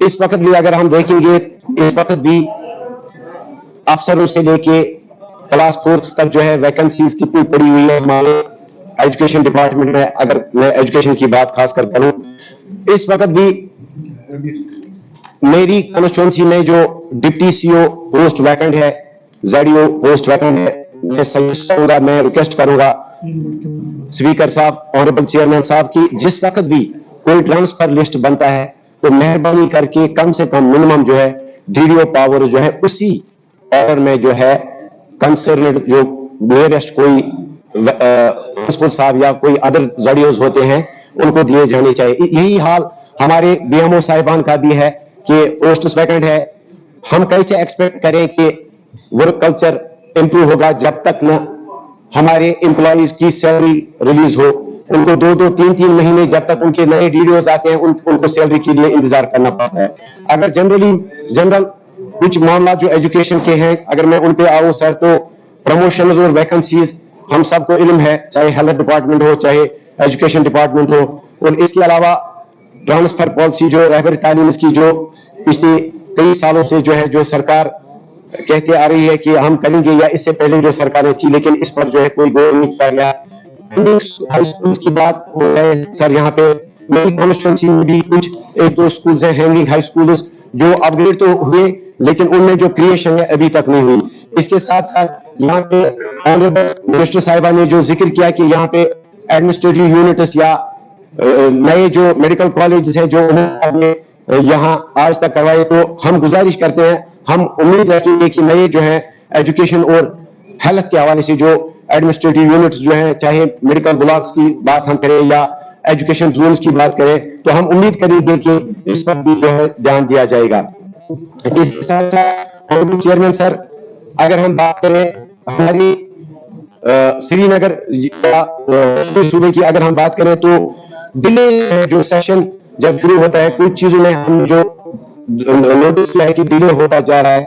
इस वक्त भी अगर हम देखेंगे, इस वक्त भी अफसरों से लेके क्लास 4 तक जो है वैकेंसीज कितनी पड़ी हुई है हमारे एजुकेशन डिपार्टमेंट में। अगर मैं एजुकेशन की बात खासकर करूं, इस वक्त भी मेरी कॉन्स्टिट्यूंसी में जो डिप्टी सीओ पोस्ट वैकेंट है, जेडीओ पोस्ट वैकेंट है, मैं सजेस्ट करूंगा, मैं रिक्वेस्ट करूंगा स्पीकर साहब, ऑनरेबल चेयरमैन साहब की जिस वक्त भी कोई ट्रांसफर लिस्ट बनता है तो मेहरबानी करके कम से कम मिनिमम जो है डीडीओ पावर जो है उसी पावर में जो है कंसर्न जो नियरेस्ट कोई प्रिंसिपल साहब या कोई अदर जेडीओज होते हैं उनको दिए जाने चाहिए। यही हाल हमारे बीएमओ साहिबान का भी है कि पोस्ट्स वैकेंट है। हम कैसे एक्सपेक्ट करें कि वर्क कल्चर इंप्रूव होगा जब तक न हमारे एम्प्लॉइज की सैलरी रिलीज हो। उनको 2-2, 3-3 महीने जब तक उनके नए डीडीओज आते हैं उनको सैलरी के लिए इंतजार करना पड़ता है। अगर जनरल कुछ मामला जो एजुकेशन के हैं अगर मैं उन पे आऊं सर, तो प्रमोशन और वैकेंसीज हम सबको इल्म है, चाहे हेल्थ डिपार्टमेंट हो चाहे एजुकेशन डिपार्टमेंट हो। और इसके अलावा ट्रांसफर पॉलिसी जो रहबर तालीम की जो पिछले कई सालों से जो है जो सरकार कहते आ रही है कि हम करेंगे, या इससे पहले जो सरकारें थी, लेकिन इस पर जो है कोई गौर नहीं किया गया। हाई स्कूल की बात हो है सर, यहाँ पे मेरी कॉन्स्टिट्यूंसी में भी कुछ 1-2 स्कूल्स हैं, हैंगिंग हाई स्कूल्स, जो अपग्रेड तो हुए लेकिन उनमें जो क्रिएशन है अभी तक नहीं हुई। इसके साथ साथ यहाँ पे ऑनरेबल मिनिस्टर साहिबा ने जो जिक्र किया कि यहाँ पे एडमिनिस्ट्रेटिव यूनिट्स या नए जो मेडिकल कॉलेज है जो उन्होंने यहाँ आज तक करवाए, तो हम गुजारिश करते हैं, हम उम्मीद रखेंगे कि नए जो है एजुकेशन और हेल्थ के हवाले से जो एडमिनिस्ट्रेटिव यूनिट्स जो है, चाहे मेडिकल ब्लॉक्स की बात हम करें या एजुकेशन जोन्स की बात करें, तो हम उम्मीद करेंगे कि इस पर भी जो है ध्यान दिया जाएगा। इसके साथ साथ चेयरमैन सर, अगर हम बात करें हमारी श्रीनगर सूबे की अगर हम बात करें तो डिले जो सेशन जब शुरू होता है कुछ चीजों में हम जो नोटिस किया है कि डिले होता जा रहा है।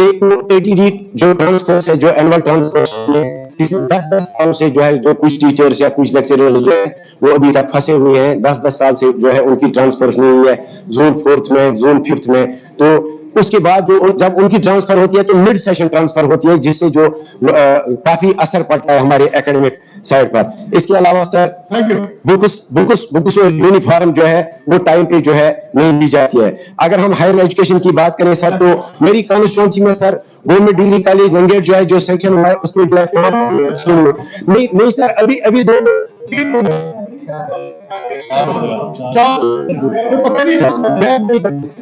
एक एटीडी जो ट्रांसफर है, जो एनुअल ट्रांसफर है, 10-10 साल से जो है जो कुछ टीचर्स या कुछ लेक्चरर्स जो है वो अभी तक फंसे हुए हैं। 10-10 साल से जो है उनकी ट्रांसफर नहीं हुई है, जोन 4th में, जोन 5th में। तो उसके बाद जो जब उनकी ट्रांसफर होती है तो मिड सेशन ट्रांसफर होती है, जिससे जो काफी असर पड़ता है हमारे एकेडमिक साइड पर। इसके अलावा सर बुक्स और यूनिफॉर्म जो है वो टाइम पे जो है नहीं दी जाती है। अगर हम हायर एजुकेशन की बात करें सर, तो मेरी कॉन्स्टिट्यूंसी में sir government degree college Langate जो है जो सेक्शन हुआ है उसमें जो है नहीं सर, अभी 2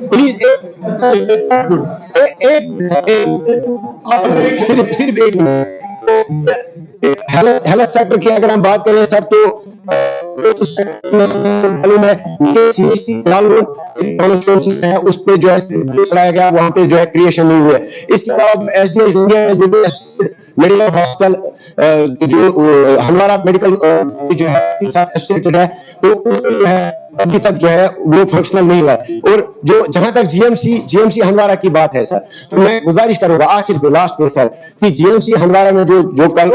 प्लीज सिर्फ एक हेल्थ सेक्टर की अगर हम बात करें सर, तो मालूम है है उस पे जो है चलाया गया, वहां पे जो है क्रिएशन नहीं हुआ। इसके अलावा एसडीएस इंडिया मेडिकल हॉस्पिटल जो हमारा मेडिकल जो है एसोसिएटेड है, तो जो है अभी तक जो है वो फंक्शनल नहीं हुआ। और जो जहां तक जीएमसी हंदवारा की बात है सर, तो मैं गुजारिश करूंगा आखिर पे लास्ट में सर कि जीएमसी हंदवारा में जो कल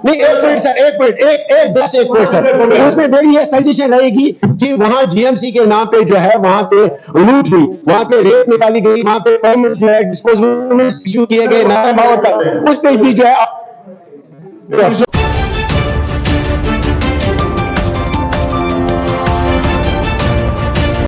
नहीं एक मिनट सर, उसमें मेरी ये सजेशन रहेगी कि वहां जीएमसी के नाम पे जो है वहां पे लूट हुई, वहां पे रेत निकाली गई, वहां पे परमिट जो है डिस्पोजल इश्यू किए गए, उस पे भी जो है